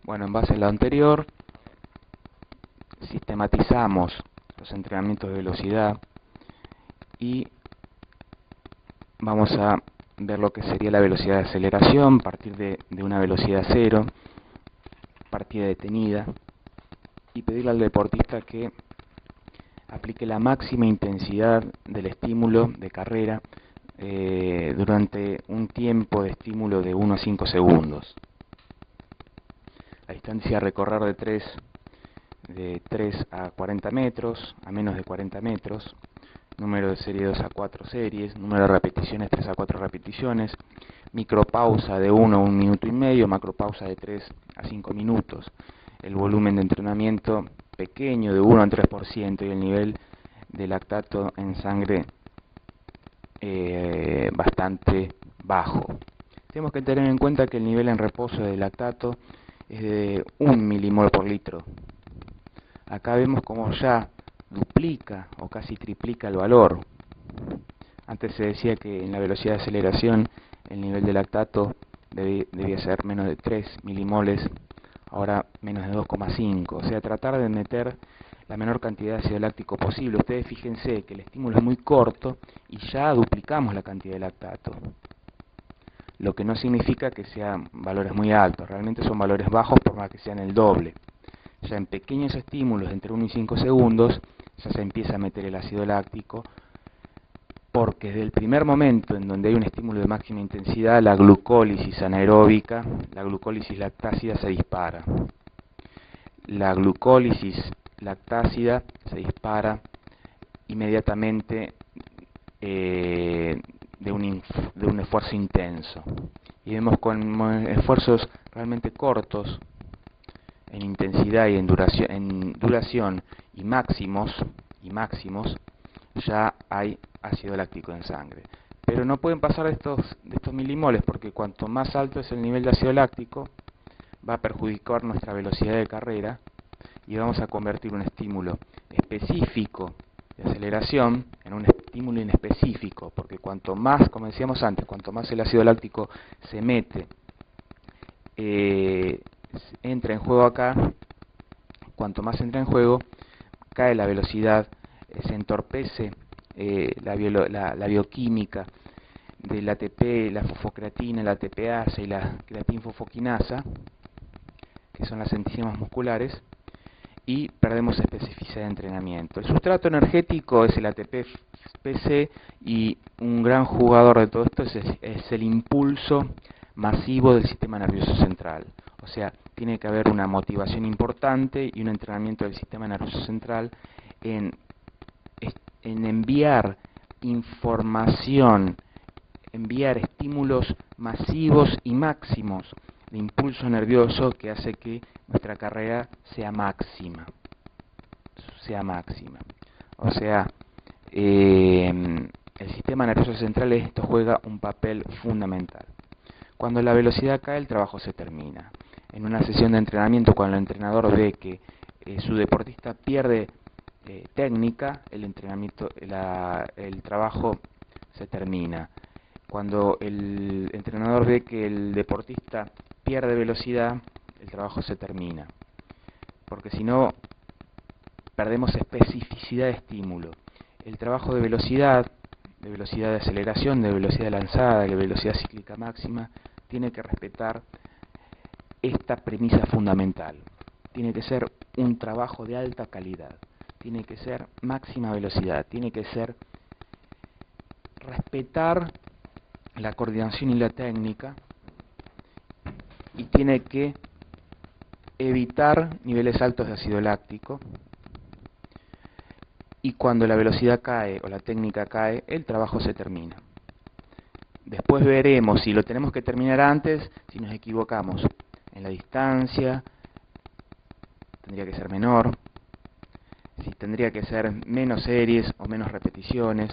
Bueno, en base a lo anterior, sistematizamos los entrenamientos de velocidad y vamos a ver lo que sería la velocidad de aceleración, partir de una velocidad cero, partida detenida, y pedirle al deportista que aplique la máxima intensidad del estímulo de carrera durante un tiempo de estímulo de 1 a 5 segundos. La distancia a recorrer de 3 a 40 metros, a menos de 40 metros, número de serie 2 a 4 series, número de repeticiones 3 a 4 repeticiones, micropausa de 1 a 1 minuto y medio, macropausa de 3 a 5 minutos, el volumen de entrenamiento pequeño de 1 al 3% y el nivel de lactato en sangre bastante bajo. Tenemos que tener en cuenta que el nivel en reposo de lactato es de 1 milimol por litro. Acá vemos como ya duplica o casi triplica el valor. Antes se decía que en la velocidad de aceleración el nivel de lactato debía ser menos de 3 milimoles, ahora menos de 2,5. O sea, tratar de meter la menor cantidad de ácido láctico posible. Ustedes fíjense que el estímulo es muy corto y ya duplicamos la cantidad de lactato. Lo que no significa que sean valores muy altos, realmente son valores bajos por más que sean el doble. Ya en pequeños estímulos entre 1 y 5 segundos ya se empieza a meter el ácido láctico, porque desde el primer momento en donde hay un estímulo de máxima intensidad, la glucólisis anaeróbica, la glucólisis lactácida se dispara. La glucólisis lactácida se dispara inmediatamente de un esfuerzo intenso. Y vemos con esfuerzos realmente cortos, en intensidad y en duración y máximos, ya hay ácido láctico en sangre. Pero no pueden pasar de estos milimoles, porque cuanto más alto es el nivel de ácido láctico, va a perjudicar nuestra velocidad de carrera y vamos a convertir un estímulo específico de aceleración en un estímulo inespecífico, porque cuanto más, como decíamos antes, cuanto más el ácido láctico se mete, entra en juego acá, cuanto más entra en juego, cae la velocidad, se entorpece la bioquímica del ATP, la fosfocreatina, la ATPasa y la creatinfosfoquinasa, que son las enzimas musculares, y perdemos especificidad de entrenamiento. El sustrato energético es el ATP-PC y un gran jugador de todo esto es el impulso masivo del sistema nervioso central. O sea, tiene que haber una motivación importante y un entrenamiento del sistema nervioso central en enviar información, enviar estímulos masivos y máximos de impulso nervioso que hace que nuestra carrera sea máxima. O sea, el sistema nervioso central en esto juega un papel fundamental. Cuando la velocidad cae, el trabajo se termina. En una sesión de entrenamiento, cuando el entrenador ve que su deportista pierde técnica, el trabajo se termina. Cuando el entrenador ve que el deportista pierde velocidad, el trabajo se termina. Porque si no, perdemos especificidad de estímulo. El trabajo de velocidad de aceleración, de velocidad de lanzada, de velocidad cíclica máxima, tiene que respetar esta premisa fundamental. Tiene que ser un trabajo de alta calidad. Tiene que ser máxima velocidad. Tiene que ser respetar la coordinación y la técnica, y tiene que evitar niveles altos de ácido láctico, y cuando la velocidad cae o la técnica cae, el trabajo se termina. Después veremos si lo tenemos que terminar antes, si nos equivocamos en la distancia, tendría que ser menor, si tendría que ser menos series o menos repeticiones,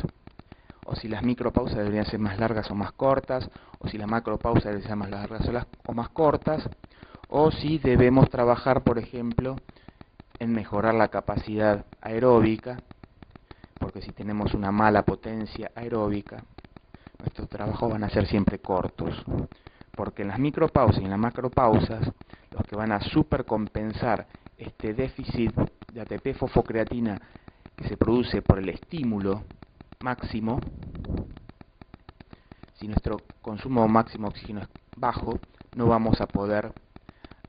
o si las micropausas deberían ser más largas o más cortas, o si las macropausas deberían ser más largas o más cortas, o si debemos trabajar, por ejemplo, en mejorar la capacidad aeróbica, porque si tenemos una mala potencia aeróbica, nuestros trabajos van a ser siempre cortos, porque en las micropausas y en las macropausas, los que van a supercompensar este déficit de ATP fosfocreatina que se produce por el estímulo máximo, si nuestro consumo máximo de oxígeno es bajo, no vamos a poder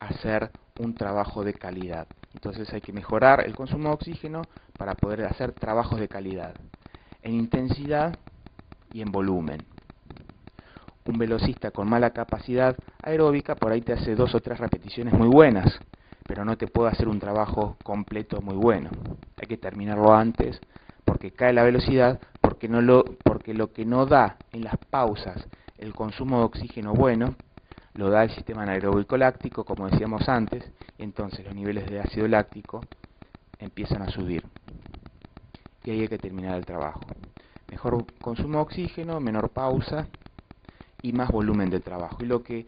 hacer un trabajo de calidad. Entonces hay que mejorar el consumo de oxígeno para poder hacer trabajos de calidad, en intensidad y en volumen. Un velocista con mala capacidad aeróbica por ahí te hace 2 o 3 repeticiones muy buenas, pero no te puede hacer un trabajo completo muy bueno. Hay que terminarlo antes porque cae la velocidad, porque lo que no da en las pausas el consumo de oxígeno bueno, lo da el sistema anaeróbico láctico, como decíamos antes, y entonces los niveles de ácido láctico empiezan a subir. Y ahí hay que terminar el trabajo. Mejor consumo de oxígeno, menor pausa y más volumen de trabajo. Y lo que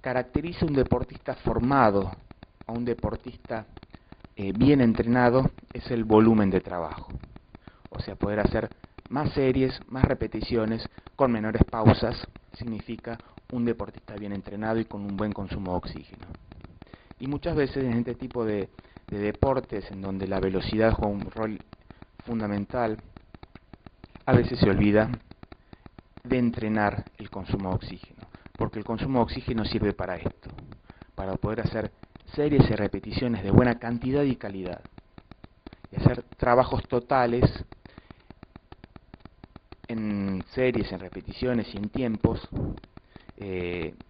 caracteriza a un deportista formado, a un deportista bien entrenado, es el volumen de trabajo. O sea, poder hacer más series, más repeticiones, con menores pausas, significa un deportista bien entrenado y con un buen consumo de oxígeno. Y muchas veces en este tipo de deportes, en donde la velocidad juega un rol fundamental, a veces se olvida de entrenar el consumo de oxígeno, porque el consumo de oxígeno sirve para esto, para poder hacer series y repeticiones de buena cantidad y calidad, y hacer trabajos totales en series, en repeticiones y en tiempos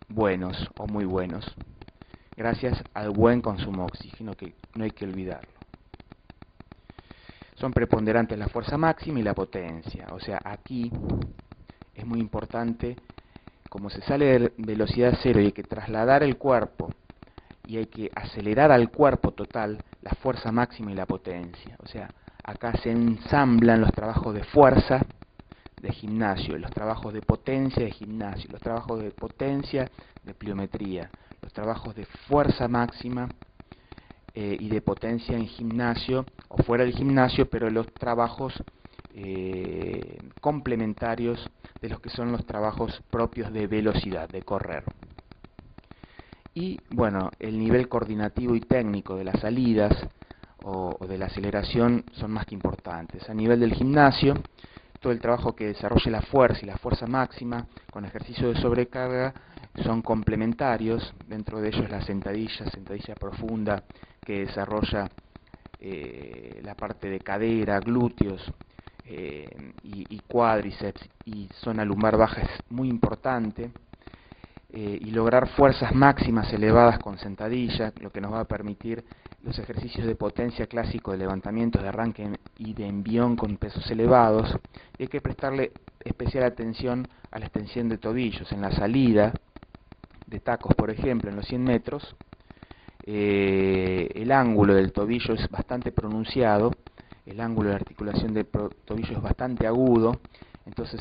buenos o muy buenos, gracias al buen consumo de oxígeno, que no hay que olvidarlo. Son preponderantes la fuerza máxima y la potencia, o sea, aquí es muy importante, como se sale de velocidad cero y hay que trasladar el cuerpo y hay que acelerar al cuerpo total, la fuerza máxima y la potencia. O sea, acá se ensamblan los trabajos de fuerza de gimnasio, los trabajos de potencia de gimnasio, los trabajos de potencia de pliometría, los trabajos de fuerza máxima y de potencia en gimnasio o fuera del gimnasio, pero los trabajos complementarios de los que son los trabajos propios de velocidad, de correr. Y bueno, el nivel coordinativo y técnico de las salidas o de la aceleración son más que importantes. A nivel del gimnasio, todo el trabajo que desarrolle la fuerza y la fuerza máxima con ejercicio de sobrecarga son complementarios. Dentro de ellos la sentadilla profunda, que desarrolla la parte de cadera, glúteos y cuádriceps y zona lumbar baja es muy importante. Y lograr fuerzas máximas elevadas con sentadilla, lo que nos va a permitir los ejercicios de potencia clásicos de levantamientos de arranque y de envión con pesos elevados. Y hay que prestarle especial atención a la extensión de tobillos. En la salida de tacos, por ejemplo, en los 100 metros, el ángulo del tobillo es bastante pronunciado, el ángulo de articulación del tobillo es bastante agudo. Entonces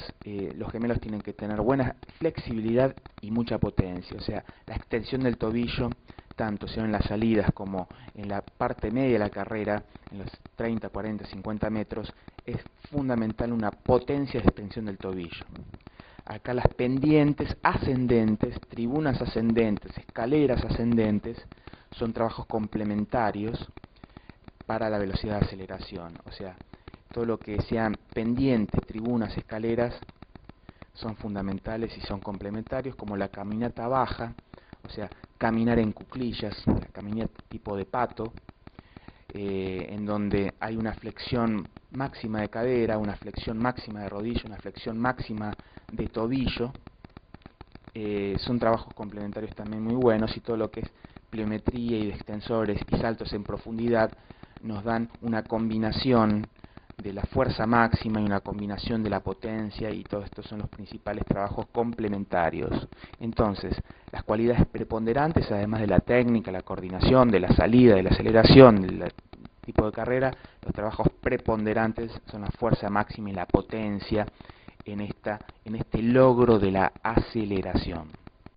los gemelos tienen que tener buena flexibilidad y mucha potencia, o sea, la extensión del tobillo, tanto sea en las salidas como en la parte media de la carrera, en los 30, 40, 50 metros, es fundamental una potencia de extensión del tobillo. Acá las pendientes ascendentes, tribunas ascendentes, escaleras ascendentes, son trabajos complementarios para la velocidad de aceleración, o sea, todo lo que sean pendientes, tribunas, escaleras, son fundamentales y son complementarios, como la caminata baja, o sea, caminar en cuclillas, la caminata tipo de pato, en donde hay una flexión máxima de cadera, una flexión máxima de rodilla, una flexión máxima de tobillo. Son trabajos complementarios también muy buenos, y todo lo que es pliometría y de extensores y saltos en profundidad nos dan una combinación de la fuerza máxima y una combinación de la potencia, y todos estos son los principales trabajos complementarios. Entonces, las cualidades preponderantes, además de la técnica, la coordinación, de la salida, de la aceleración, del tipo de carrera, los trabajos preponderantes son la fuerza máxima y la potencia en este logro de la aceleración.